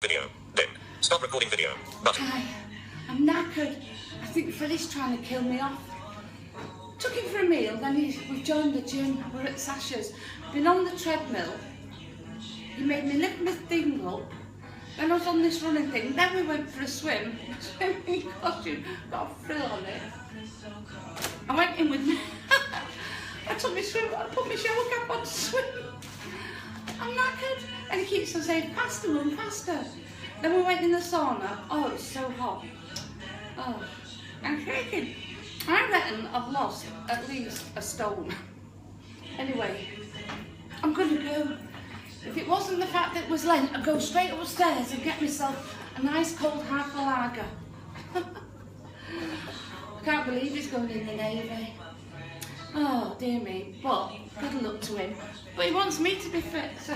Video. Din. Stop recording video. Button. Hi, I'm knackered. I think Freddie's trying to kill me off. Took him for a meal, then we've joined the gym. We're at Sasha's. Been on the treadmill. He made me lift my thing up. Then I was on this running thing. Then we went for a swim. Swimming costume. Got a frill on it. I went in with me. I took my swim. I put my shower cap on to swim. I'm knackered. And he keeps on saying, faster, Mum, faster. Then we went in the sauna. Oh, it's so hot. Oh, I'm shaking. I reckon I've lost at least a stone. Anyway, I'm going to go. If it wasn't the fact that it was Lent, I'd go straight upstairs and get myself a nice cold half a lager. I can't believe he's going in the Navy. Oh, dear me. But, good luck to him. But he wants me to be fit, so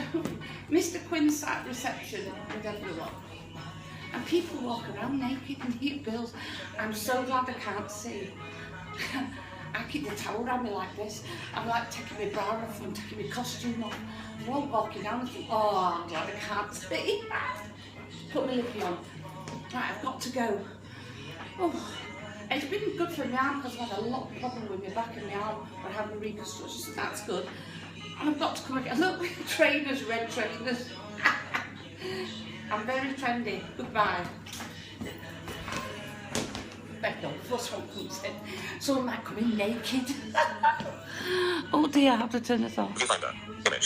Mr Quinn sat at reception with everyone. And people walk around naked and cute girls. I'm so glad I can't see. I keep the towel around me like this. I'm like taking my bra off and taking my costume off. I'm all walking down and think, oh, I'm glad I can't see. Put my lippy on. Right, I've got to go. Oh, it's been good for my arm because I've had a lot of problem with my back and my arm. I have a reconstruction, so that's good. And I've got to come again. Look, trainers, red trainers. I'm very trendy. Goodbye. Better not, before someone comes in. Someone might come in naked. Oh dear, I have to turn this off. Viewfinder. Image.